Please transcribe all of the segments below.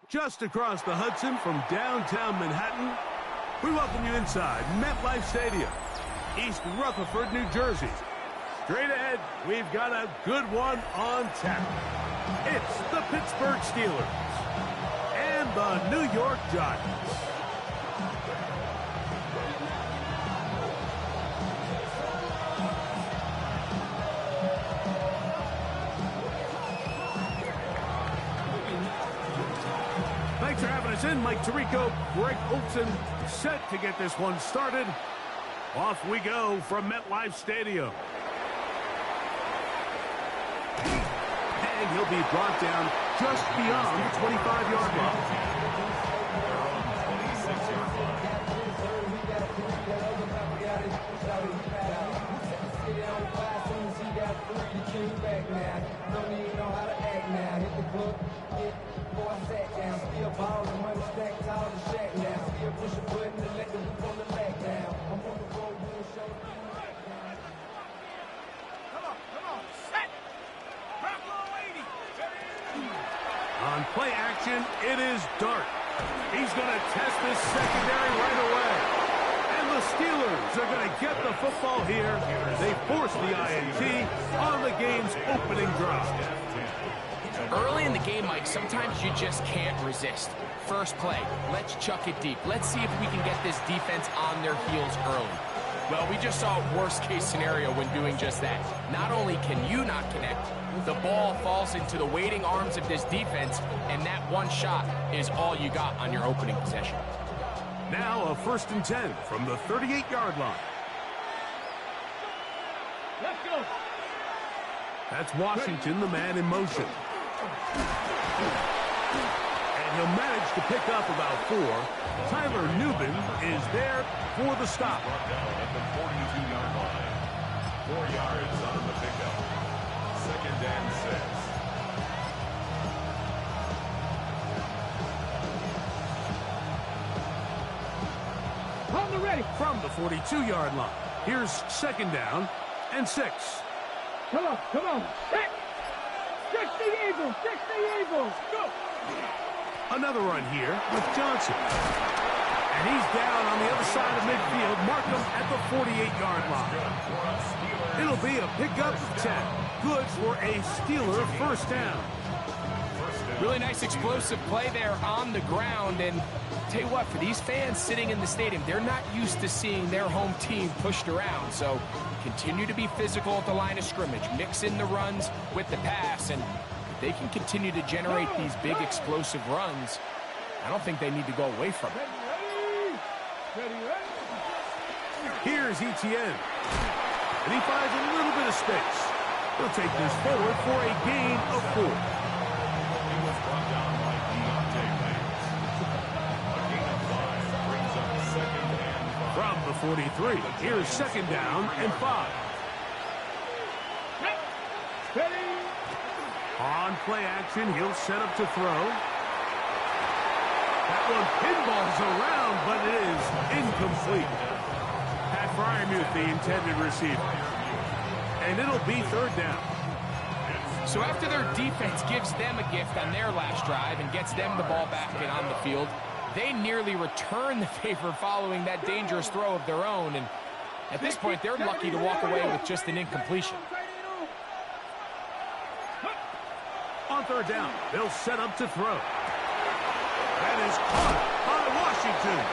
Just across the Hudson from downtown Manhattan, we welcome you inside MetLife Stadium, East Rutherford, New Jersey. Straight ahead, we've got a good one on tap. It's the Pittsburgh Steelers and the New York Giants. Thanks for having us in. Mike Tirico, Greg Olson, set to get this one started. Off we go from MetLife Stadium. And he'll be brought down just beyond the 25-yard line. On play action, it is Dart. He's going to test this secondary right away. And the Steelers are going to get the football here. They force the INT on the game's opening drive. Early in the game, Mike, sometimes you just can't resist. First play, let's chuck it deep. Let's see if we can get this defense on their heels early. Well, we just saw a worst-case scenario when doing just that. Not only can you not connect, the ball falls into the waiting arms of this defense, and that one shot is all you got on your opening possession. Now a 1st and 10 from the 38-yard line. Let's go. That's Washington, the man in motion. And he'll manage to pick up about 4. Tyler Nubin is there for the stop. At the 42-yard line. 4 yards on the pickup. 2nd and 6. On the ready. From the 42-yard line. Here's 2nd down and 6. Come on. Set. 60 Eagles. Go. Another run here with Johnson. And he's down on the other side of midfield. Mark him at the 48-yard line. It'll be a pickup of 10. Good for a Steeler 1st down. Really nice explosive play there on the ground. And tell you what, for these fans sitting in the stadium, they're not used to seeing their home team pushed around. So continue to be physical at the line of scrimmage. Mix in the runs with the pass. And if they can continue to generate these big explosive runs, I don't think they need to go away from it. Ready. Here's Etienne. And he finds a little bit of space. He'll take this forward for a gain of 4. He was brought down by Deontay Banks. A gain of 5 brings up 2nd and 5. From the 43, here's 2nd down and 5. Ready. On play action, he'll set up to throw. That one pinballs around, but it is incomplete. Pat Freiermuth, the intended receiver. And it'll be 3rd down. So after their defense gives them a gift on their last drive and gets them the ball back and on the field, they nearly return the favor following that dangerous throw of their own. And at this point, they're lucky to walk away with just an incompletion. On 3rd down, they'll set up to throw. That is caught by Washington.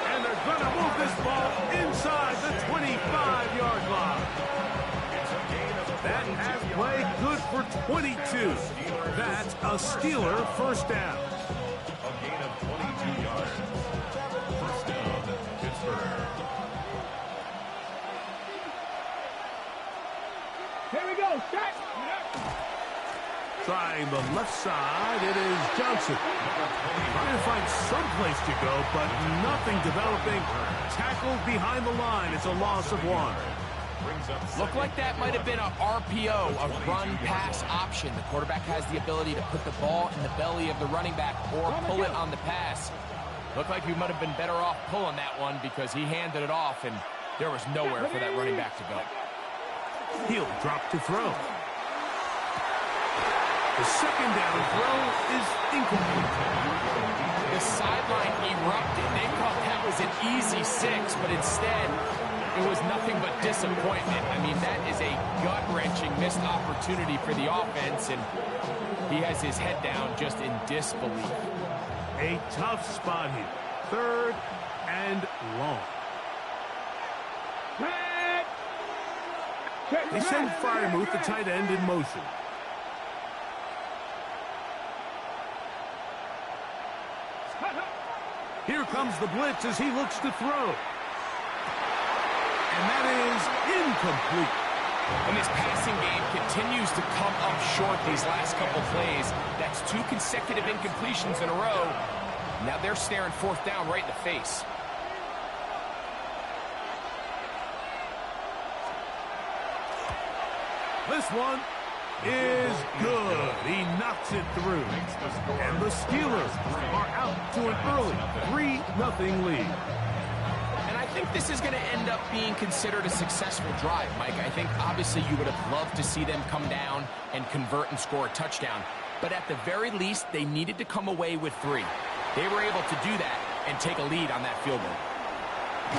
And they're going to move this ball inside the 25-yard line. That has play good for 22. That's a Steeler 1st down. A gain of 22 yards. 1st down, Pittsburgh. Here we go. Set. Trying the left side, it is Johnson. Trying to find some place to go, but nothing developing. Tackled behind the line. It's a loss of 1. Looked like that might have been a RPO, a run-pass option. The quarterback has the ability to put the ball in the belly of the running back or pull it on the pass. Looked like he might have been better off pulling that one because he handed it off, and there was nowhere for that running back to go. He'll drop to throw. The 2nd down throw is incomplete. was an easy 6, but instead it was nothing but disappointment. I mean, that is a gut-wrenching missed opportunity for the offense, and he has his head down just in disbelief. A tough spot here. 3rd and long. They send Freiermuth, the tight end, in motion. Here comes the blitz as he looks to throw. And that is incomplete. And this passing game continues to come up short these last couple plays. That's 2 consecutive incompletions in a row. Now they're staring 4th down right in the face. This one is good. He knocks it through. And the Steelers are out to an early 3-0 lead. And I think this is going to end up being considered a successful drive, Mike. I think obviously you would have loved to see them come down and convert and score a touchdown. But at the very least, they needed to come away with 3. They were able to do that and take a lead on that field goal.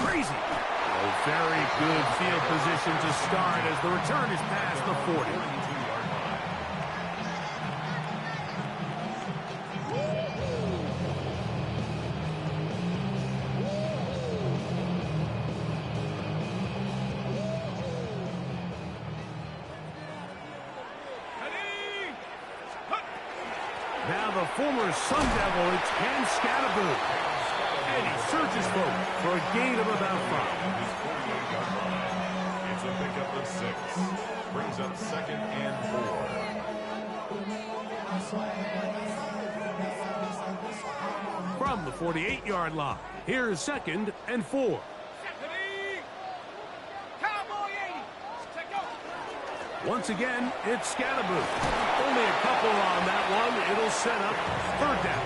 Crazy. Oh, very good field position to start as the return is past the 40. Now the former Sun Devil, it's Cam Scattergood. And he surges forward for a gain of about 5. It's a pickup of 6. Brings up 2nd and 4. From the 48-yard line, here's 2nd and 4. Once again, it's Scattergood. Only a couple on that one. It'll set up 3rd down.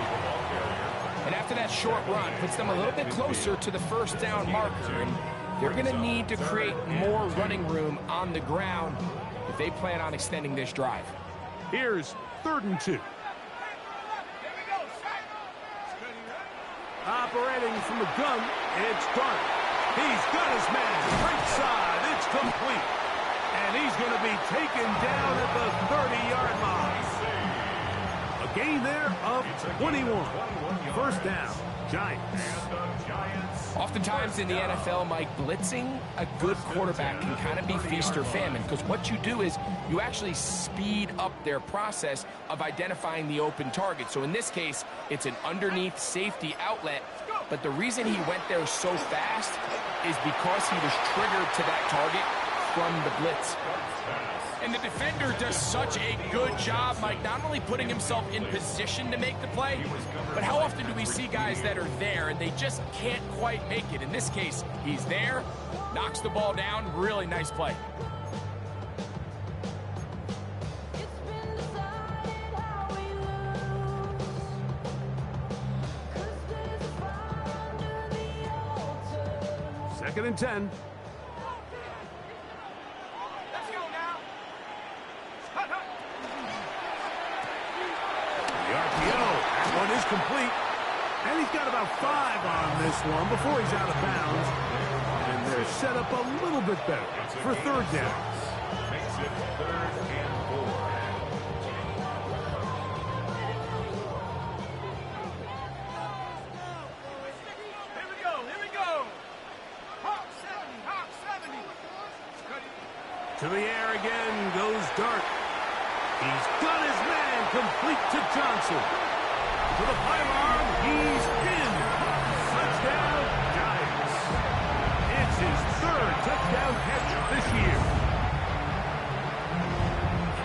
And after that short run, puts them a little bit closer to the 1st down marker. And they're going to need to create more running room on the ground if they plan on extending this drive. Here's 3rd and 2. Operating from the gun, it's Dart. He's got his man right side. It's complete. And he's going to be taken down at the 30-yard line. A gain there of 21. 1st down, Giants. Oftentimes in the NFL, Mike, blitzing a good quarterback can kind of be feast or famine, because what you do is you actually speed up their process of identifying the open target. So in this case, it's an underneath safety outlet, but the reason he went there so fast is because he was triggered to that target from the blitz. And the defender does such a good job, Mike, not only putting himself in position to make the play, but how often do we see guys that are there and they just can't quite make it? In this case, he's there, knocks the ball down, really nice play. Second and 10. Is complete, and he's got about 5 on this one before he's out of bounds, and they're set up a little bit better for 3rd down. Makes it 3rd and 4. Here we go. Hawk 70. To the air again goes Dart. He's got his man complete to Johnson. To the pylon, he's in. Touchdown, Giants. It's his 3rd touchdown catch this year.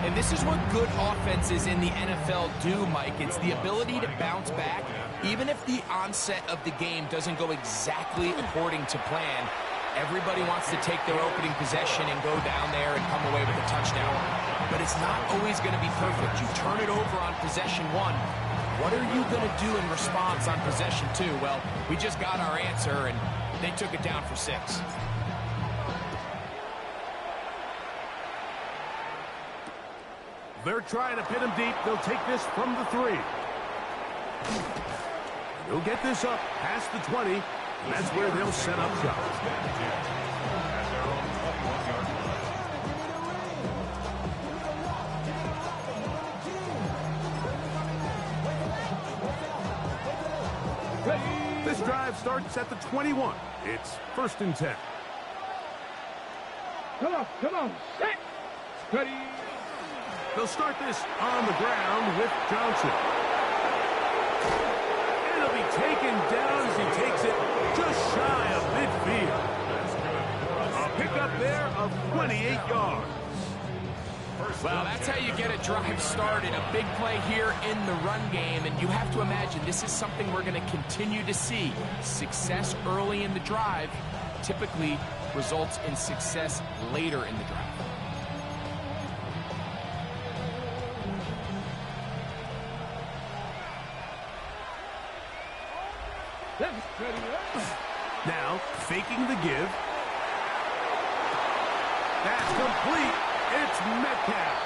And this is what good offenses in the NFL do, Mike. It's the ability to bounce back, even if the onset of the game doesn't go exactly according to plan. Everybody wants to take their opening possession and go down there and come away with a touchdown. But it's not always going to be perfect. You turn it over on possession 1. What are you going to do in response on possession 2? Well, we just got our answer, and they took it down for 6. They're trying to pin him deep. They'll take this from the 3. He'll get this up past the 20. That's where they'll set up shop. This drive starts at the 21. It's 1st and 10. Come on, set. Ready. They'll start this on the ground with Johnson. And it'll be taken down as he takes it just shy of midfield. A pickup there of 28 yards. Well, that's how you get a drive started. A big play here in the run game, and you have to imagine this is something we're going to continue to see. Success early in the drive typically results in success later in the drive. Now, faking the give. That's complete. It's Metcalf.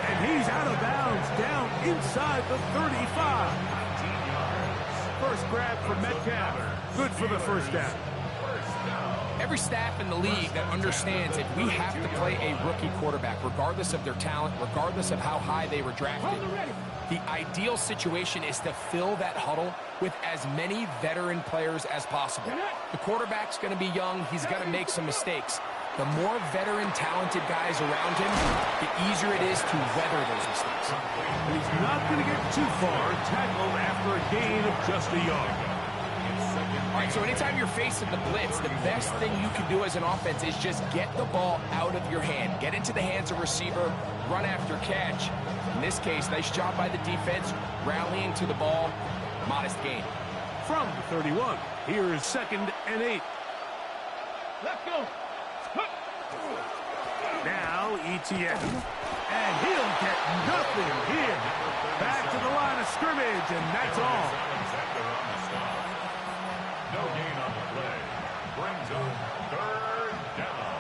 And he's out of bounds down inside the 35. First grab for Metcalf. Good for the first down. Every staff in the league that understands if we have to play a rookie quarterback, regardless of their talent, regardless of how high they were drafted, the ideal situation is to fill that huddle with as many veteran players as possible. The quarterback's going to be young. He's got to make some mistakes. The more veteran, talented guys around him, the easier it is to weather those mistakes. And he's not going to get too far, tackled after a gain of just a yard. All right, so anytime you're facing the blitz, the best thing you can do as an offense is just get the ball out of your hand. Get into the hands of receiver, run after catch. In this case, nice job by the defense, rallying to the ball, modest gain. From the 31, here is 2nd and 8. Let's go. Now ETN. And he'll get nothing here. Back to the line of scrimmage, and that's all. No gain on the play. Brings up 3rd down.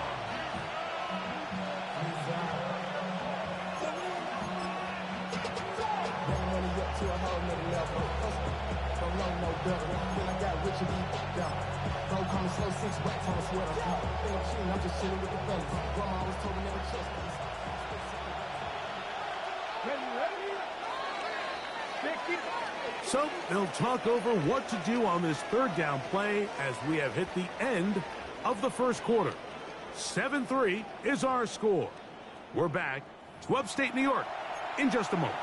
So they'll talk over what to do on this 3rd down play as we have hit the end of the first quarter. 7-3 is our score. We're back to upstate New York in just a moment.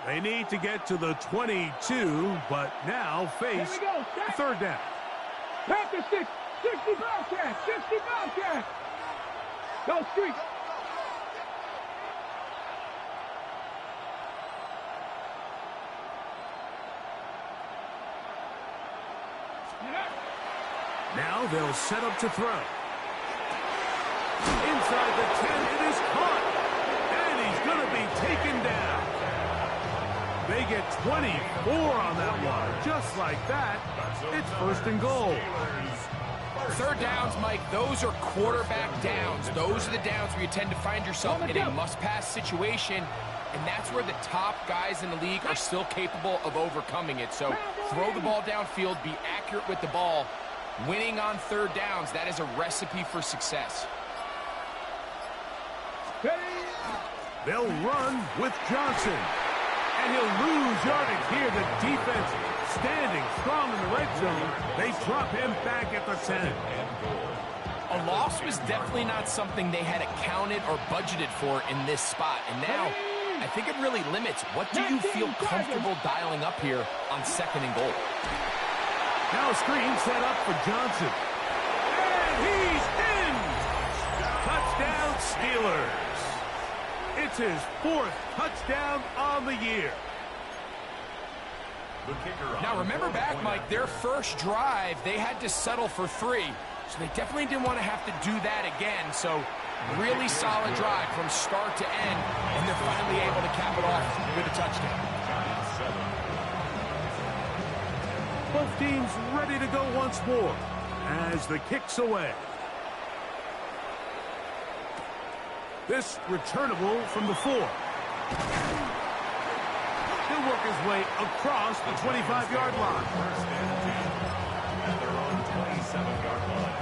They need to get to the 22, but now face 3rd down. Panther 60 Bobcat, 60 Bobcat. Go street. Now they'll set up to throw. Inside the 10, it is caught. And he's going to be taken down. They get 24 on that one. Just like that, it's 1st and goal. 3rd downs, Mike, those are quarterback downs. Those are the downs where you tend to find yourself in a must-pass situation, and that's where the top guys in the league are still capable of overcoming it. So throw the ball downfield, be accurate with the ball. Winning on 3rd downs, that is a recipe for success. They'll run with Johnson. And he'll lose yardage here. The defense standing strong in the red zone. They drop him back at the 10. A loss was definitely not something they had accounted or budgeted for in this spot. And now, I think it really limits. What do you feel comfortable dialing up here on 2nd and goal? Now a screen set up for Johnson. And he's in! Touchdown Steelers. It's his 4th touchdown on the year. Now remember back, Mike, their first drive, they had to settle for 3. So they definitely didn't want to have to do that again. So really solid drive from start to end. And they're finally able to cap it off with a touchdown. Both teams ready to go once more. as the kick's away. This returnable from the 4. He'll work his way across the 25-yard line. First and 10. And they're on 27-yard line.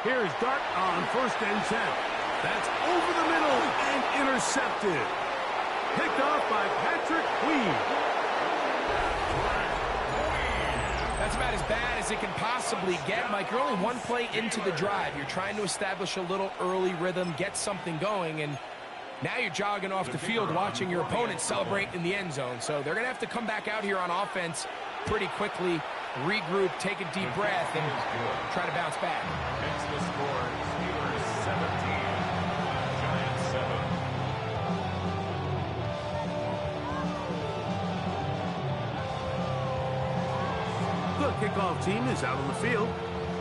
Here's Dart on first and 10. That's over the middle and intercepted. Picked off by Patrick Queen. That's about as bad as it can possibly get, Mike. You're only one play into the drive. You're trying to establish a little early rhythm, get something going, and now you're jogging off the field watching your opponent celebrate in the end zone. So they're going to have to come back out here on offense pretty quickly, regroup, take a deep breath, and try to bounce back. Hence the score, Steelers 17, Giants 7. The kickoff team is out on the field,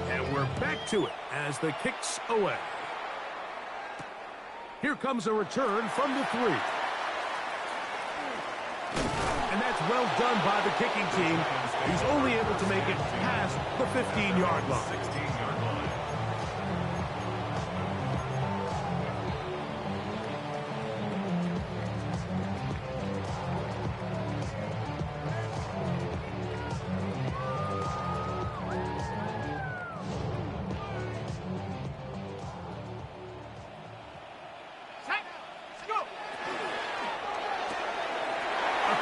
and we're back to it as the kick's away. Here comes a return from the 3. And that's well done by the kicking team. He's only able to make it past the 15-yard line. 16-yard line.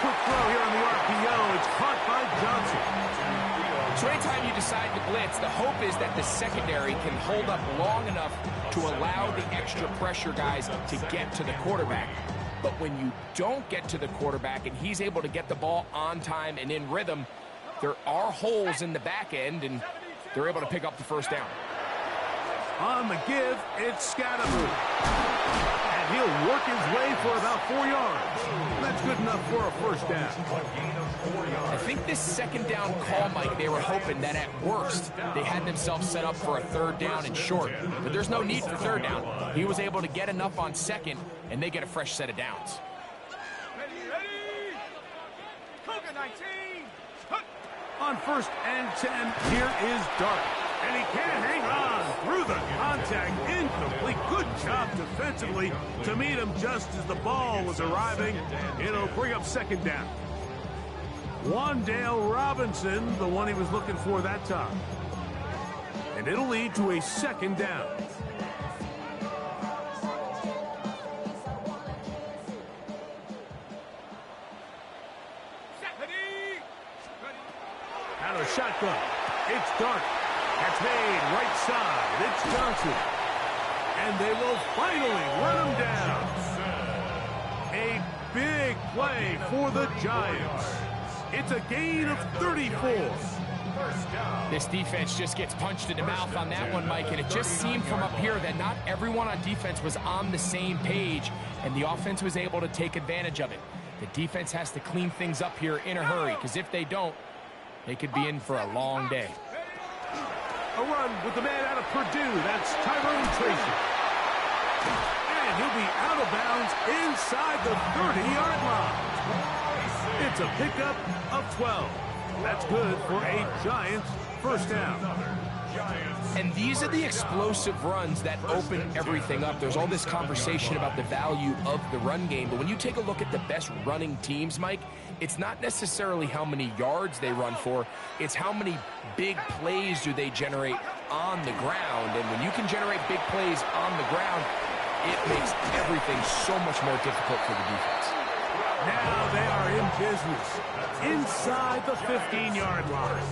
Quick throw here on the RPO. It's caught by Johnson. So anytime you decide to blitz, the hope is that the secondary can hold up long enough to allow the extra pressure guys to get to the quarterback. But when you don't get to the quarterback and he's able to get the ball on time and in rhythm, there are holes in the back end, and they're able to pick up the first down. On the give, it's Scatterboot. And he'll work his way for about 4 yards. That's good enough for a first down. I think this second down call, Mike, they were hoping that at worst they had themselves set up for a third down and short. But there's no need for third down. He was able to get enough on second, and they get a fresh set of downs. Ready! Cougar 19! On first and 10, here is Dart. And he can't hang on through the contact. Incomplete. Good job defensively to meet him just as the ball was arriving. It'll bring up second down. Wan'Dale Robinson, the one he was looking for that time. And it'll lead to a second down. Out of the shotgun. It's Dart. That's made right side. It's Johnson. And they will finally run him down. A big play for the Giants. It's a gain of 34. This defense just gets punched in the mouth on that one, Mike, and it just seemed from up here that not everyone on defense was on the same page, and the offense was able to take advantage of it. The defense has to clean things up here in a hurry, because if they don't, they could be in for a long day. A run with the man out of Purdue. That's Tyrone Tracy. And he'll be out of bounds inside the 30-yard line. It's a pickup of 12. That's good for a Giants first down. And these are the explosive runs that open everything up. There's all this conversation about the value of the run game, but when you take a look at the best running teams, Mike, it's not necessarily how many yards they run for, it's how many big plays do they generate on the ground. And when you can generate big plays on the ground, it makes everything so much more difficult for the defense. Now they are in business inside the 15-yard line.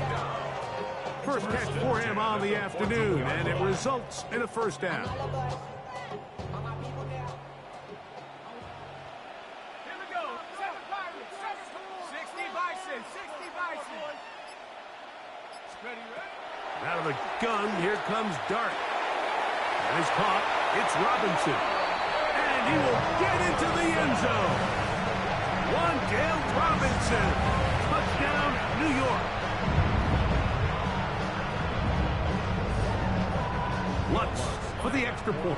First catch for him on the afternoon, and it results in a first down. Here we go. 7 Pirates. 60 Bison. 60 Bison. Ready, ready? Out of the gun, here comes Dart. And he's caught. It's Robinson. And he will get into the end zone. Wan'Dale Robinson. Touchdown, New York. Lutz for the extra point.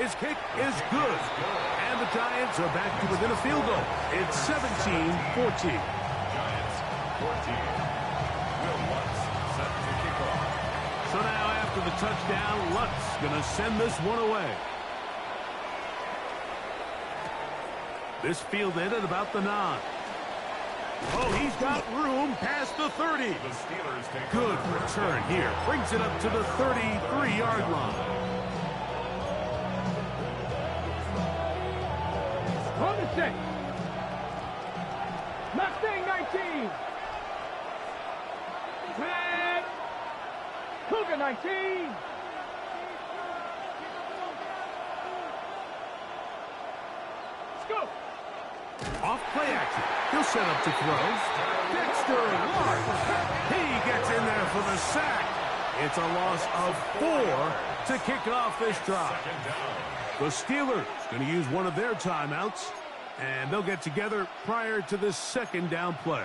His kick is good. And the Giants are back to within a field goal. It's 17-14. Giants 14. Will Lutz set to kick off. So now after the touchdown, Lutz going to send this one away. This fielded at about the 9. Oh, he's got room past the 30. The Steelers take Good return here. Brings it up to the 33-yard line. On the set. Mustang 19. Red. Cougar 19. Let's go. Off play action. He'll set up to throw. Dexter Lawrence. He gets in there for the sack. It's a loss of 4 to kick off this drive. second down. The Steelers going to use one of their timeouts, and they'll get together prior to this second down play.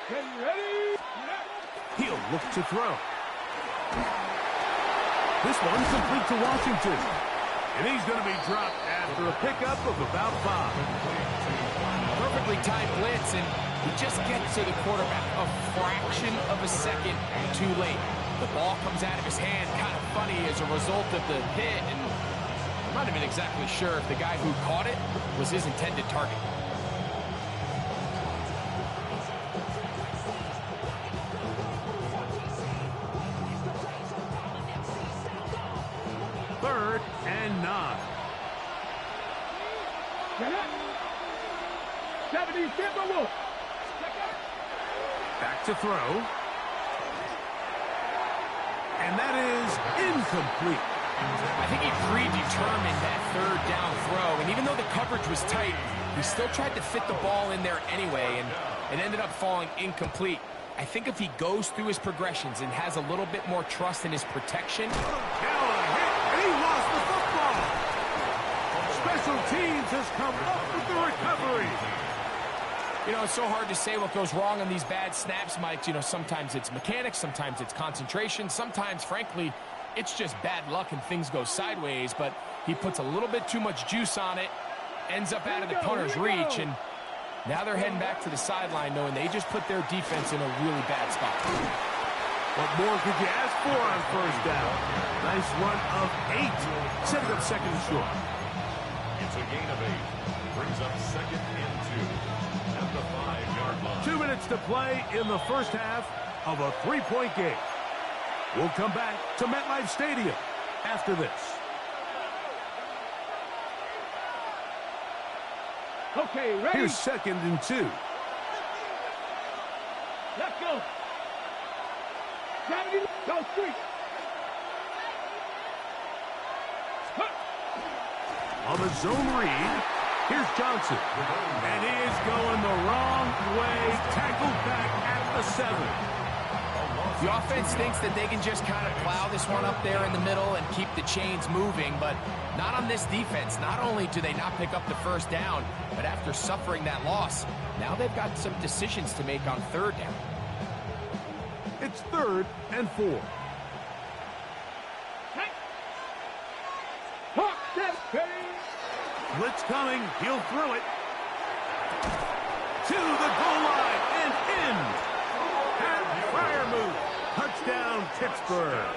Get ready. He'll look to throw. This one complete to Washington. And he's going to be dropped after a pickup of about 5. Perfectly timed blitz, and he just gets to the quarterback a fraction of a second too late. The ball comes out of his hand kind of funny as a result of the hit, and I'm not even exactly sure if the guy who caught it was his intended target. Third and 9. Get up. 70 Timberwolves. Back to throw. And that is incomplete. I think he predetermined that third down throw, and even though the coverage was tight, he still tried to fit the ball in there anyway, and it ended up falling incomplete. I think if he goes through his progressions and has a little bit more trust in his protection. Now a hit, and he lost the football. Special teams has come up with the recovery. You know, it's so hard to say what goes wrong on these bad snaps, Mike. You know, sometimes it's mechanics, sometimes it's concentration, sometimes, frankly, it's just bad luck and things go sideways, but he puts a little bit too much juice on it, ends up out of the punter's reach, and now they're heading back to the sideline knowing they just put their defense in a really bad spot. What more could you ask for on first down? Nice run of 8. Setting up second and short. It's a gain of 8. Brings up second and 2 at the 5-yard line. 2 minutes to play in the first half of a 3-point game. We'll come back to MetLife Stadium after this. Okay, ready? Here's second and 2. Let's go. 70, go street. On the zone read, here's Johnson. And he is going the wrong way. Tackled back at the 7. The offense thinks that they can just kind of plow this one up there in the middle and keep the chains moving, but not on this defense. Not only do they not pick up the first down, but after suffering that loss, now they've got some decisions to make on third down. It's 3rd and 4. Blitz coming. He'll throw it. To the goal line and in. Pat Freiermuth. Touchdown, Pittsburgh.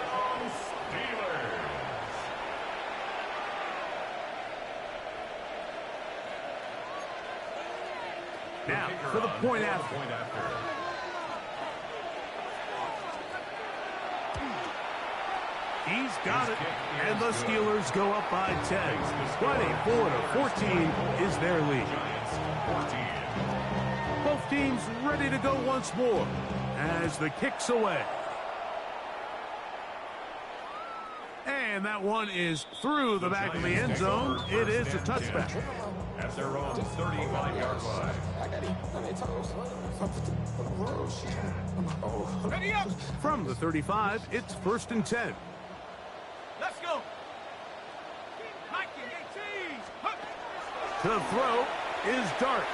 Now, for the point after. He's got it, and the Steelers go up by 10. 24-14 is their lead. Both teams ready to go once more as the kick's away. And that one is through the back of the end zone. It is a touchback. At their own 35-yard line. Ready up. From the 35, it's 1st and 10. Let's go. 19, 18. To throw is Dart.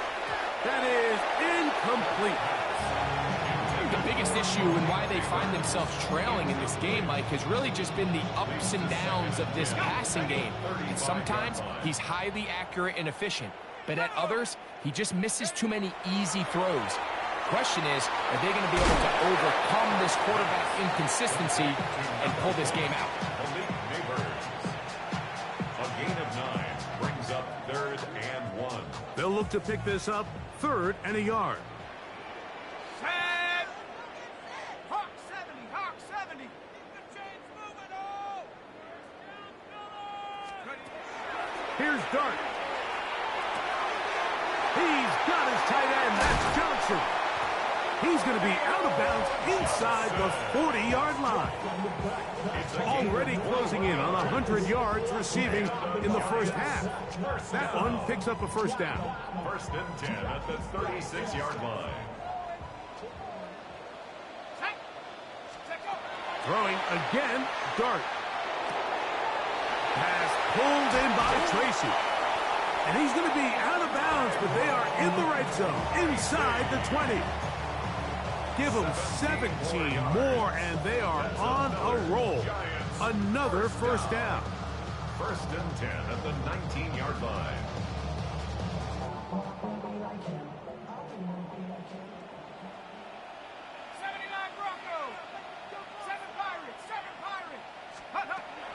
That is incomplete. I think the biggest issue and why they find themselves trailing in this game, Mike, has really just been the ups and downs of this passing game. And sometimes he's highly accurate and efficient, but at others, he just misses too many easy throws. Question is, are they going to be able to overcome this quarterback inconsistency and pull this game out? Malik Neighbors. A gain of 9 brings up 3rd and 1. They'll look to pick this up 3rd and a yard. Set. Hawk 70. Hawk 70. Keep the chains moving. Oh. Here's Dart. He's got his tight end. That's Johnson. He's going to be out of bounds inside the 40-yard line. Already closing in on 100 yards receiving in the first half. That one picks up a first down. 1st and 10 at the 36-yard line. Throwing again, Dart. Pass pulled in by Tracy. And he's going to be out of bounds, but they are in the red zone, inside the 20. Give them 17 more, and they are on a roll. Another first down. 1st and 10 at the 19-yard line.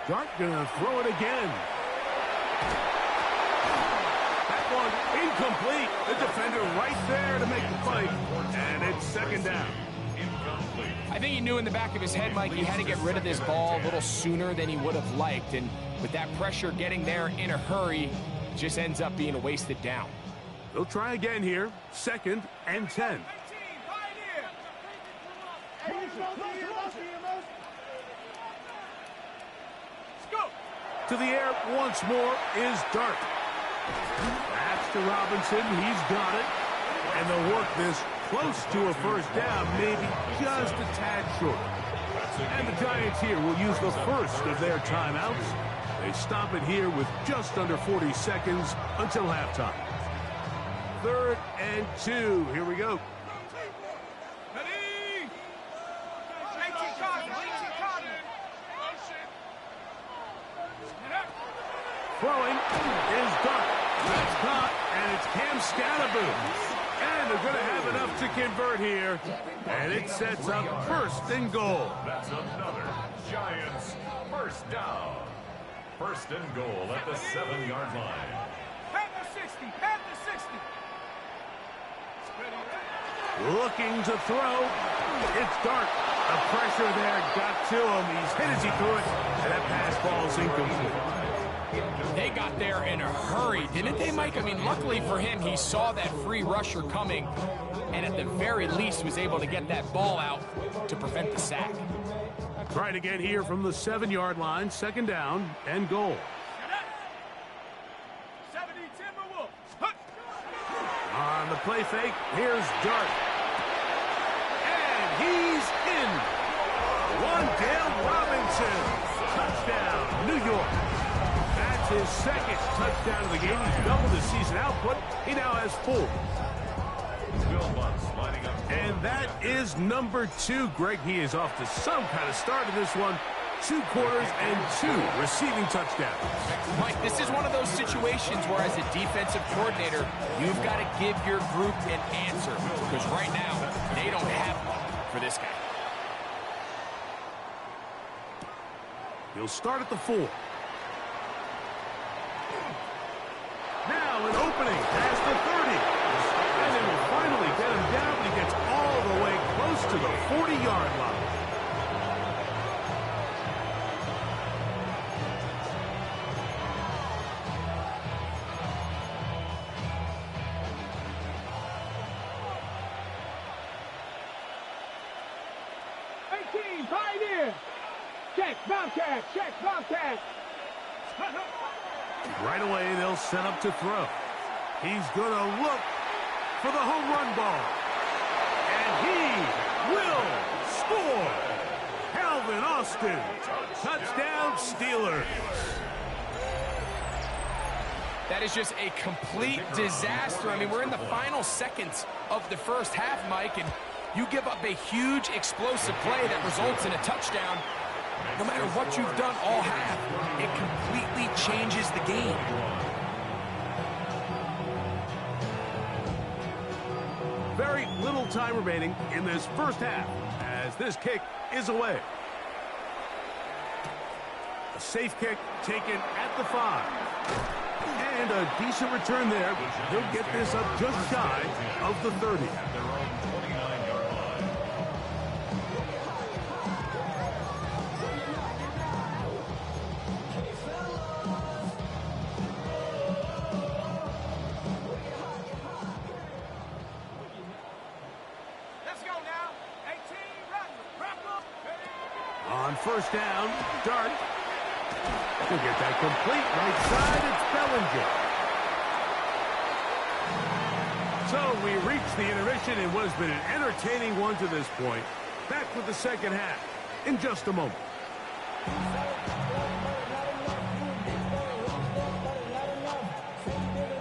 Dart gonna throw it again. That one incomplete. The defender right there to make the fight. And it's 2nd down. Incomplete. I think he knew in the back of his head, Mike, he had to get rid of this ball a little sooner than he would have liked. And with that pressure getting there in a hurry, it just ends up being a wasted down. They'll try again here. 2nd and 10. To the air once more is Dart. That's to Robinson. He's got it. And they'll work this close to a first down, maybe just a tad short. And the Giants here will use the first of their timeouts. They stop it here with just under 40 seconds until halftime. 3rd and 2. Here we go. Throwing is Dart. That's caught, and it's Cam Scalaboo. And they're going to have enough to convert here. And it sets up 1st and goal. That's another Giants first down. 1st and goal at the 7-yard line. At the 60. At the 60. Looking to throw. It's Dart. The pressure there got to him. He's hit as he threw it. And that pass ball is incomplete. They got there in a hurry, didn't they, Mike? I mean, luckily for him, he saw that free rusher coming and at the very least was able to get that ball out to prevent the sack. Trying again here from the 7-yard line. 2nd down and goal. 70 Timberwolves. On the play fake, here's Dart. And he's in. Wan'Dale Robinson. Touchdown, New York. That's his 2nd touchdown of the game. He's doubled his season output. He now has 4. Will Lutz lining up. And that is number 2. Greg, he is off to some kind of start in this one. 2 quarters and 2 receiving touchdowns. Mike, this is one of those situations where as a defensive coordinator, you've got to give your group an answer. Because right now, they don't have one for this guy. He'll start at the 4. Now an opening past the 30. And they will finally get him down. He gets all the way close to the 40-yard line. Pioneer. Check, Bobcat. Check, Bobcat. Right away, they'll set up to throw. He's going to look for the home run ball. And he will score. Calvin Austin. Touchdown, Steelers. That is just a complete disaster. I mean, we're in the final seconds of the first half, Mike, and you give up a huge explosive play that results in a touchdown. No matter what you've done all half, it completely changes the game. Very little time remaining in this first half as this kick is away. A safe kick taken at the 5. And a decent return there. He'll get this up just shy of the 30. At their own 29-yard line. Let's go now. 18, run. On first down, Dart. He'll get that complete right side. It's Bellinger. So we reach the intermission in what has been an entertaining one to this point. Back with the second half in just a moment.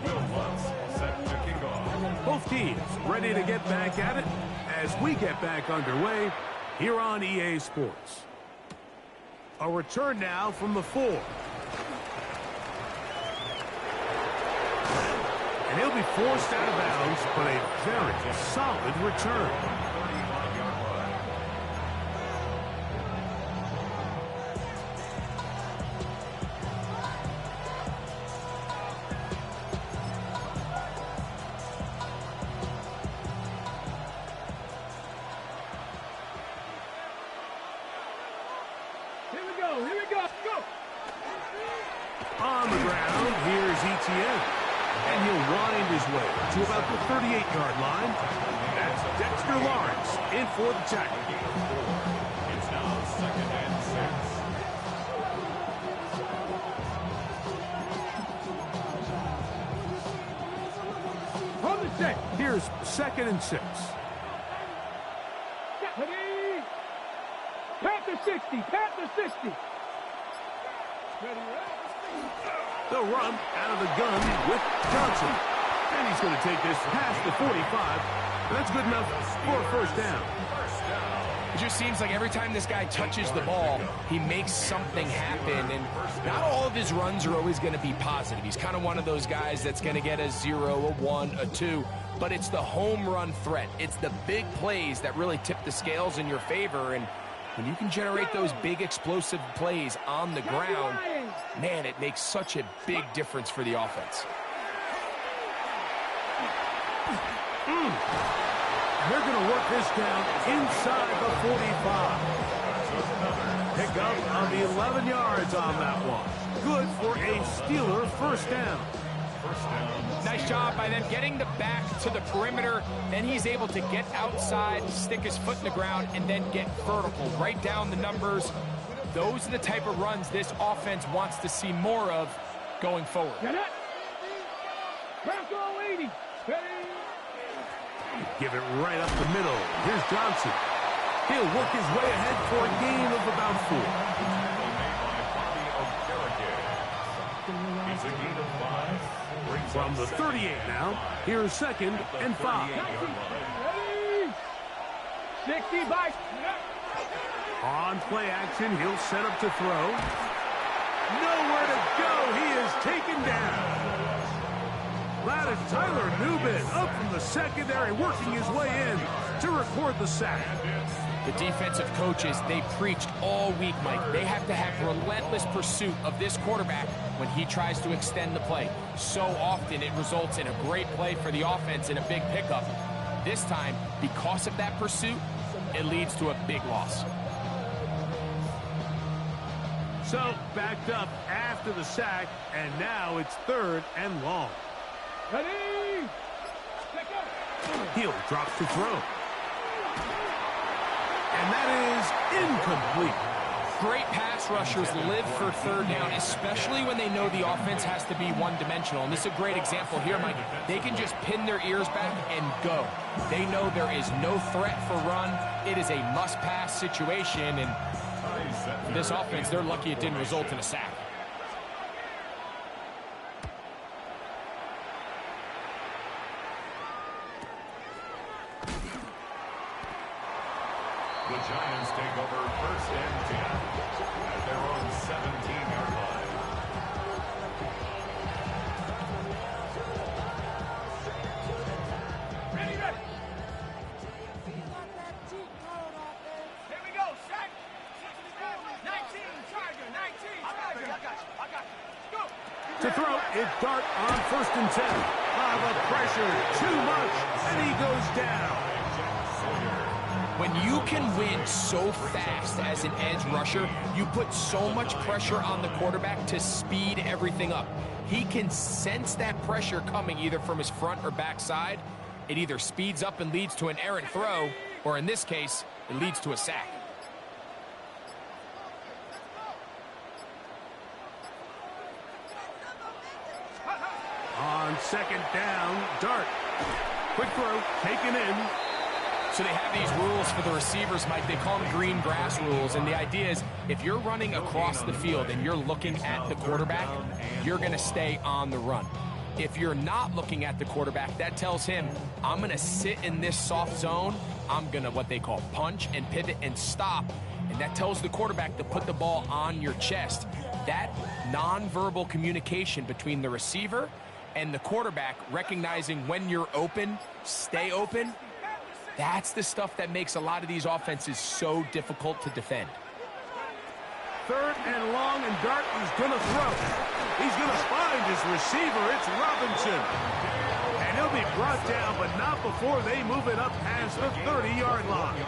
Will Lutz set to kick off. Both teams ready to get back at it as we get back underway here on EA Sports. A return now from the 4. And he'll be forced out of bounds, but a very solid return. 35-yard line. Here we go. Here we go. Go. On the ground, here's Etienne. And he'll wind his way to about the 38-yard line. That's Dexter Lawrence in for the tackle. It's now 2nd and 6. Hold the set. Here's 2nd and 6. Ready. Panther 60. Panther 60. Ready, right? They'll run out of the gun with Johnson. And he's going to take this past the 45. And that's good enough for a first down. It just seems like every time this guy touches the ball, he makes something happen. And not all of his runs are always going to be positive. He's kind of one of those guys that's going to get a 0, a 1, a 2. But it's the home run threat. It's the big plays that really tip the scales in your favor. And when you can generate those big explosive plays on the ground, man, it makes such a big difference for the offense. They're going to work this down inside the 45. Pick up on the 11 yards on that one. Good for a Steeler first down. Nice job by them getting the back to the perimeter. Then he's able to get outside, stick his foot in the ground, and then get vertical. Right down the numbers. Those are the type of runs this offense wants to see more of going forward. Get it. Bronco 80. Ready. Give it right up the middle. Here's Johnson. He'll work his way ahead for a gain of about 4. It's a gain of 5. From the 38 now, here's 2nd and 5. Ready. 60 by. On play action, he'll set up to throw. Nowhere to go. He is taken down. That is Tyler Nubin up from the secondary, working his way in to record the sack. The defensive coaches, they preached all week, Mike. They have to have relentless pursuit of this quarterback when he tries to extend the play. So often it results in a great play for the offense and a big pickup. This time, because of that pursuit, it leads to a big loss. So backed up after the sack, and now it's 3rd and long. Ready. Pick up. Hill drops to throw. And that is incomplete. Great pass rushers live for 3rd down, especially when they know the offense has to be one-dimensional. And this is a great example here, Mike. They can just pin their ears back and go. They know there is no threat for run. It is a must-pass situation, and for this offense, they're lucky it didn't result in a sack. The Giants take over first and 10 at their own 17-yard line. Ready, ready. Here we go, Shaq. 19, Charger, 19, Charger. I got you. Go. To throw, it's Dart on first and 10. The pressure, too much, and he goes down. When you can win so fast as an edge rusher, you put so much pressure on the quarterback to speed everything up. He can sense that pressure coming either from his front or back side. It either speeds up and leads to an errant throw, or in this case, it leads to a sack. On second down, Dart. Quick throw, taken in. So they have these rules for the receivers, Mike. They call them green grass rules. And the idea is if you're running across the field and you're looking at the quarterback, you're going to stay on the run. If you're not looking at the quarterback, that tells him, I'm going to sit in this soft zone. I'm going to what they call punch and pivot and stop. And that tells the quarterback to put the ball on your chest. That nonverbal communication between the receiver and the quarterback, recognizing when you're open, stay open, that's the stuff that makes a lot of these offenses so difficult to defend. Third and long, and Dart is going to throw. He's going to find his receiver. It's Robinson. And he'll be brought down, but not before they move it up past the 30-yard line.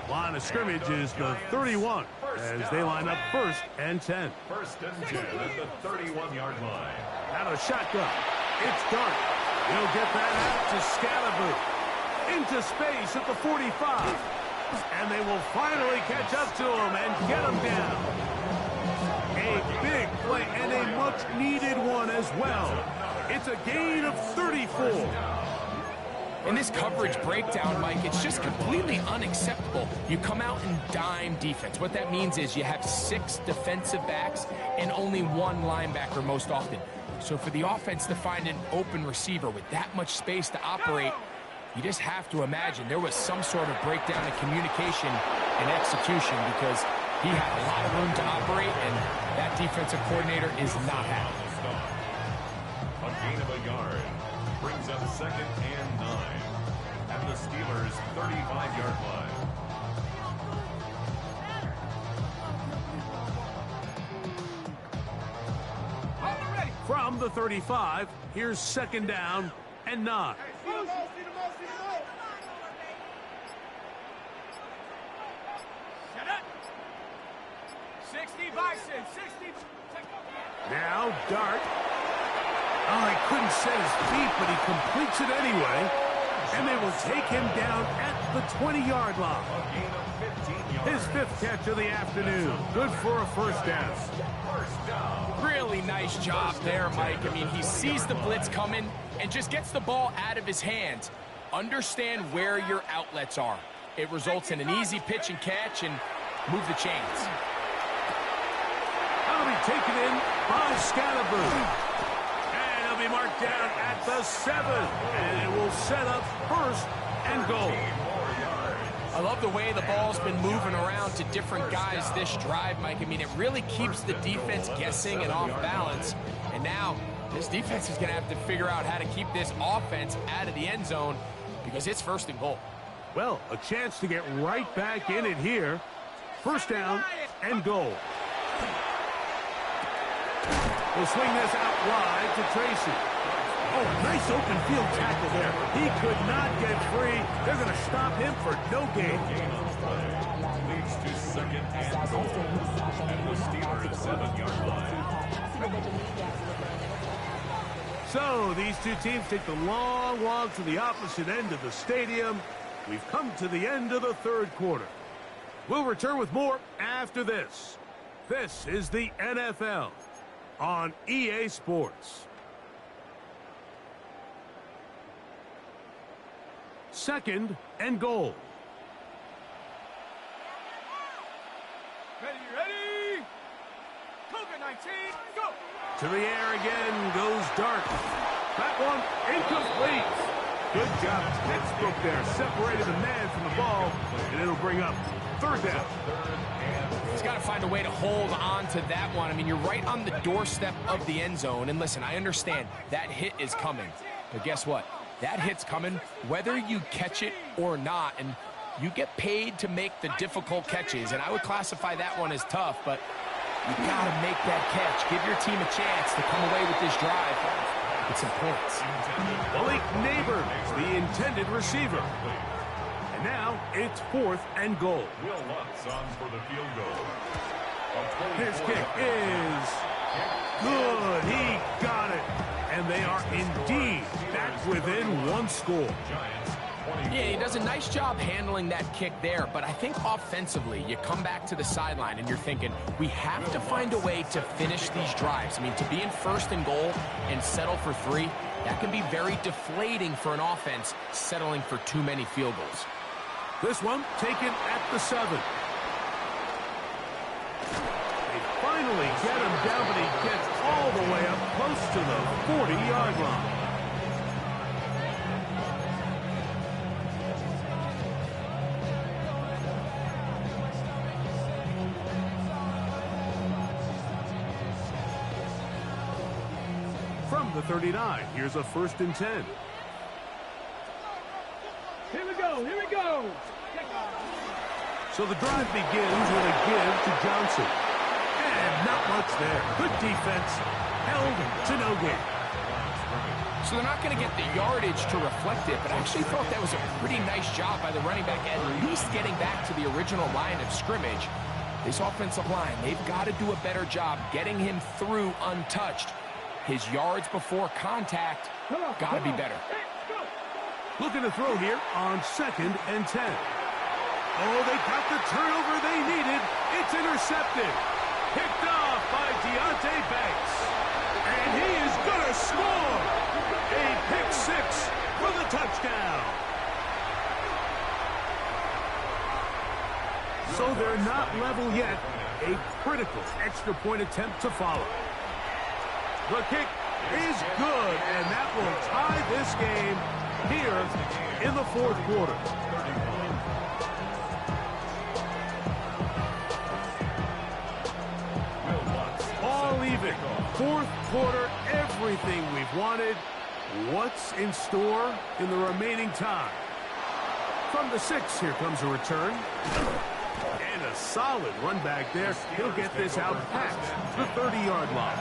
Line of scrimmage is the 31 as they line up first and 10. First and 10 at the 31-yard line. Out of shotgun. It's Dart. He'll get that out to Scalaboo. Into space at the 45. And they will finally catch up to him and get him down. A big play and a much-needed one as well. It's a gain of 34. In this coverage breakdown, Mike, it's just completely unacceptable. You come out in dime defense. What that means is you have 6 defensive backs and only 1 linebacker most often. So for the offense to find an open receiver with that much space to operate, you just have to imagine there was some sort of breakdown in communication and execution because he had a lot of room to operate, and that defensive coordinator is not happy. A gain of a yard brings up second and 9 at the Steelers' 35-yard line. From the 35, here's second down and 9. Now Dart. Oh, he couldn't set his feet, but he completes it anyway. And they will take him down at the 20-yard line. His 5th catch of the afternoon. Good for a first down. Really nice job there, Mike. I mean, he sees the blitz coming and just gets the ball out of his hands. Understand where your outlets are. It results in an easy pitch and catch and move the chains. That'll be taken in by Scalaboo. And he'll be marked down at the 7. And it will set up first and goal. I love the way the ball's been moving around to different guys this drive, Mike. I mean, it really keeps the defense guessing and off balance. And now this defense is going to have to figure out how to keep this offense out of the end zone because it's first and goal. Well, a chance to get right back in it here. First down and goal. We'll swing this out wide to Tracy. Oh, nice open field tackle there. He could not get free. They're going to stop him for no gain. Leads to second and goal at the Steelers' 7-yard line. So these two teams take the long walk to the opposite end of the stadium. We've come to the end of the third quarter. We'll return with more after this. This is the NFL on EA Sports. Second and goal. Ready? Cougar 19, go! To the air again goes Dart. That one incomplete. Good job. Textbook there. Separated the man from the ball, and it'll bring up third down. He's got to find a way to hold on to that one. I mean, you're right on the doorstep of the end zone. And listen, I understand that hit is coming. But guess what? That hit's coming whether you catch it or not. And you get paid to make the difficult catches. And I would classify that one as tough, but you got to make that catch. Give your team a chance to come away with this drive with some points. Malik Neighbors, the intended receiver. And now it's 4th and goal. Will Lutz on for the field goal. His kick is good. He got it. And they are indeed back within one score. Yeah, he does a nice job handling that kick there, but I think offensively, you come back to the sideline and you're thinking, we have to find a way to finish these drives. I mean, to be in 1st and goal and settle for 3, that can be very deflating for an offense settling for too many field goals. This one taken at the 7. They finally get him down, but he gets all the way up close to the 40-yard line. From the 39, here's a 1st and 10. Here we go, here we go. So the drive begins with a give to Johnson. And not much there. Good defense, held to no gain. So they're not going to get the yardage to reflect it, but I actually thought that was a pretty nice job by the running back, at least getting back to the original line of scrimmage. This offensive line, they've got to do a better job getting him through untouched. His yards before contact got to be better. Looking to throw here on 2nd and 10. Oh, they got the turnover they needed. It's intercepted. Picked off by Deonte Banks. And he is going to score. A pick 6 for the touchdown. So they're not level yet. A critical extra point attempt to follow. The kick is good, and that will tie this game here in the 4th quarter. All even. 4th quarter, everything we've wanted. What's in store in the remaining time? From the 6, here comes a return. And a solid run back there. He'll get this out past the 30-yard line.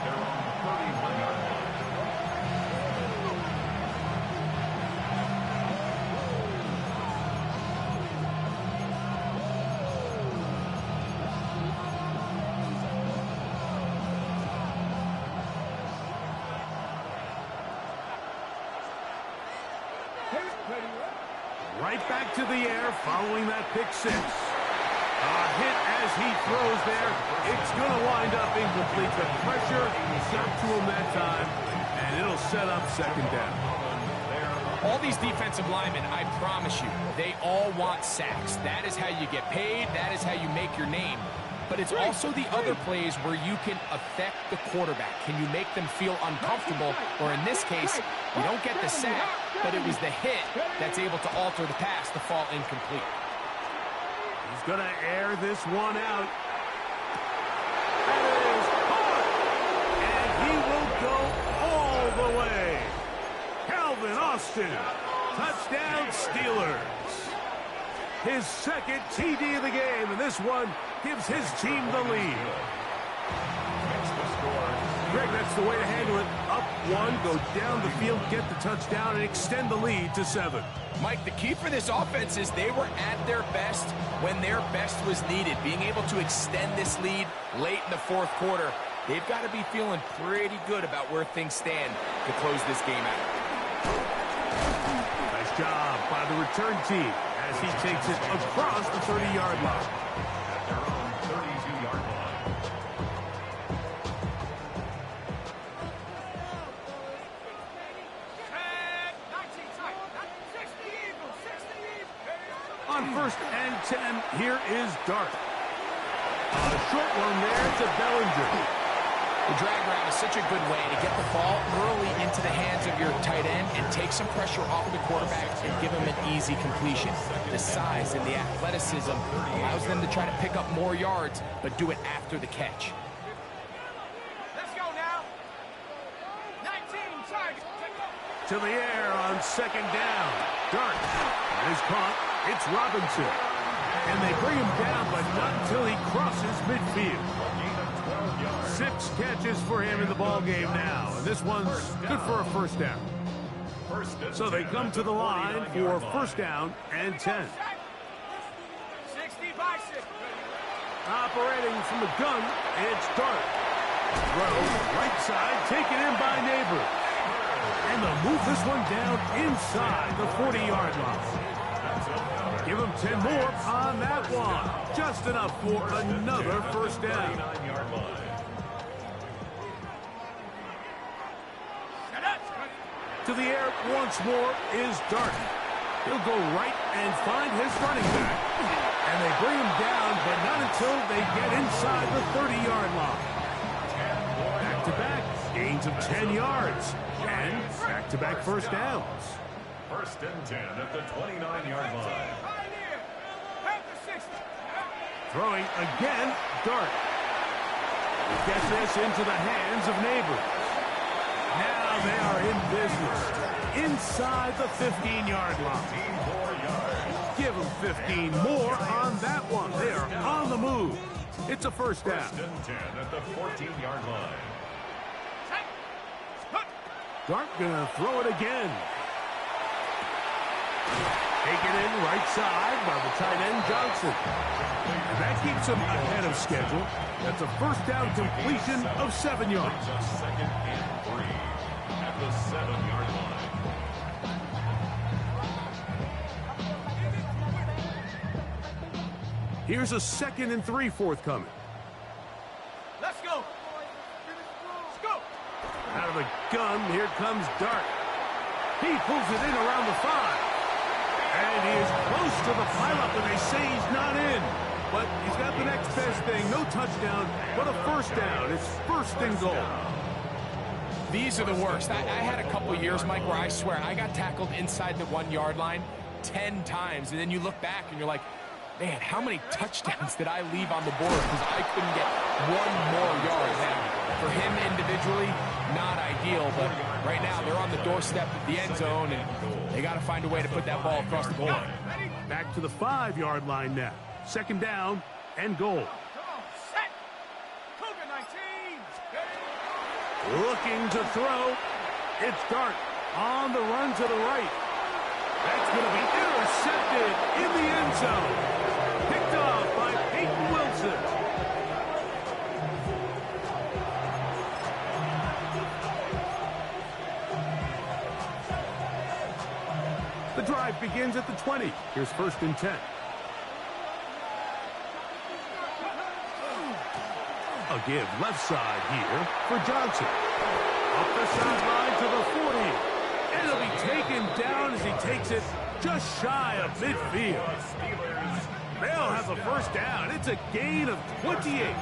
Right back to the air following that pick 6. A hit as he throws there. It's going to wind up incomplete. The pressure got to him that time, and it'll set up 2nd down. All these defensive linemen, I promise you, they all want sacks. That is how you get paid. That is how you make your name. But it's also the other plays where you can affect the quarterback. Can you make them feel uncomfortable? Or in this case, you don't get the sack, but it was the hit that's able to alter the pass to fall incomplete. He's going to air this one out. That is caught! And he will go all the way. Calvin Austin, touchdown Steelers. His 2nd TD of the game, and this one gives his team the lead. Greg, that's the way to handle it. Up 1, go down the field, get the touchdown, and extend the lead to 7. Mike, the key for this offense is they were at their best when their best was needed. Being able to extend this lead late in the 4th quarter, they've got to be feeling pretty good about where things stand to close this game out. Nice job by the return team as he takes it across the 30-yard line. At their own 32-yard line. On 1st and 10, here is Dart. A short one there to Bellinger. The drag route is such a good way to get the ball early into the hands of your tight end and take some pressure off of the quarterback and give him an easy completion. The size and the athleticism allows them to try to pick up more yards, but do it after the catch. Let's go now. 19, target. To the air on second down. Dart. That is caught. It's Robinson. And they bring him down, but not until he crosses midfield. 6 catches for him in the ball game now. And this one's good for a first down. So they come to the line for first down and 10. 60 by 6. Operating from the gun, it's Dart. Throw, right side, taken in by Neighbors. And they'll move this one down inside the 40-yard line. Give them 10 more on that one. Just enough for another first down. To the air once more is Dart. He'll go right and find his running back. And they bring him down, but not until they get inside the 30-yard line. Back-to-back, gains of 10 yards. And back-to-back first downs. First and 10 at the 29-yard line. Throwing again, Dart. He gets this into the hands of Neighbors. Now they are in business inside the 15-yard line. Give them 15 more on that one. They are on the move. It's a first down. First and 10 at the 14-yard line. Dart gonna throw it again. Taken in right side by the tight end Johnson. And that keeps him ahead of schedule. That's a first down completion of 7 yards. Second and 3 at the 7-yard line. Here's a 2nd and 3 forthcoming. Let's go. Let's go. Out of the gun, here comes Dart. He pulls it in around the 5. And he is close to the pileup, and they say he's not in. But he's got the next best thing. No touchdown, but a first down. It's first and goal. These are the worst. I had a couple years, Mike, where I swear I got tackled inside the 1-yard line 10 times. And then you look back and you're like, man, how many touchdowns did I leave on the board because I couldn't get one more yard? Now, for him individually, not ideal, but right now they're on the doorstep of the end zone, and they got to find a way to put that ball across the goal line. Back to the 5-yard line now. Second down and goal. Come on, set. Cougar 19. Looking to throw. It's Dart on the run to the right. That's going to be intercepted in the end zone. Picked off by Peyton Wilson. The drive begins at the 20. Here's first and 10. A give left side here for Johnson. Up the sideline to the 40. And it'll be taken down as he takes it just shy of midfield. They'll have the first down. It's a gain of 28.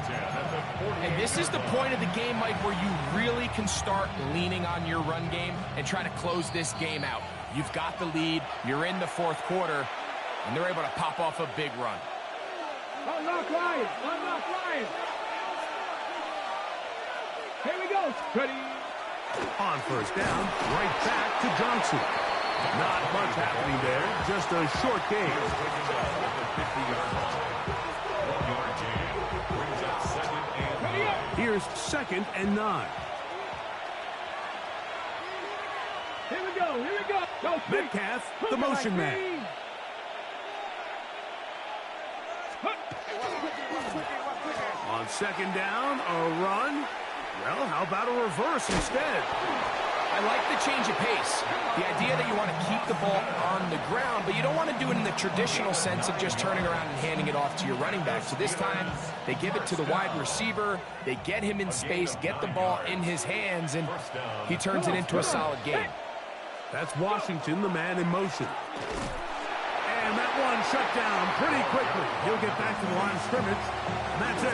And this is the point of the game, Mike, where you really can start leaning on your run game and try to close this game out. You've got the lead. You're in the fourth quarter, and they're able to pop off a big run. Unlock Lions. Unlock Lions. Here we go. Ready. On first down, right back to Johnson. Not much happening there, just a short game. Here's second and 9. Here we go. Here we go. Go Metcalf, the motion man. On second down, a run. Well, how about a reverse instead? I like the change of pace. The idea that you want to keep the ball on the ground, but you don't want to do it in the traditional sense of just turning around and handing it off to your running back. So this time, they give it to the wide receiver. They get him in space, get the ball in his hands, and he turns it into a solid game. That's Washington, the man in motion. And that one shut down pretty quickly. He'll get back to the line of scrimmage, and that's it.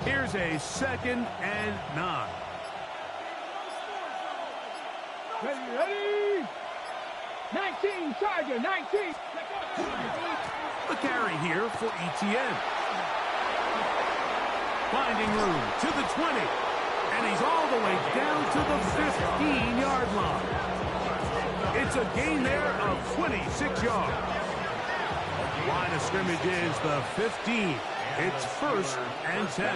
Here's a 2nd and 9. Ready? 19, Charger, 19. The carry here for ETN. Finding room to the 20. And he's all the way down to the 15-yard line. It's a gain there of 26 yards. Line of scrimmage is the 15. It's 1st and 10.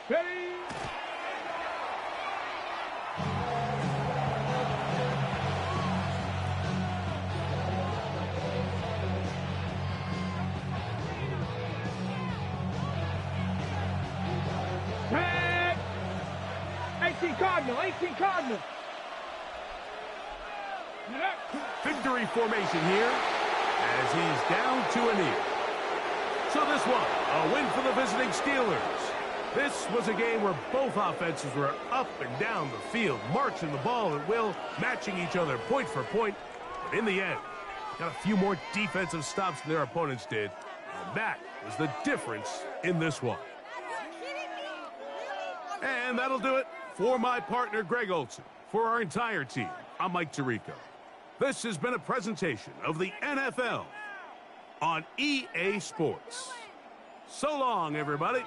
Ready? Tag! 18 Cardinal, 18 Cardinal. Victory formation here as he's down to a knee. So this one, a win for the visiting Steelers. This was a game where both offenses were up and down the field, marching the ball at will, matching each other point for point. But in the end, got a few more defensive stops than their opponents did. And that was the difference in this one. And that'll do it for my partner, Greg Olson. For our entire team, I'm Mike Tirico. This has been a presentation of the NFL on EA Sports. So long, everybody.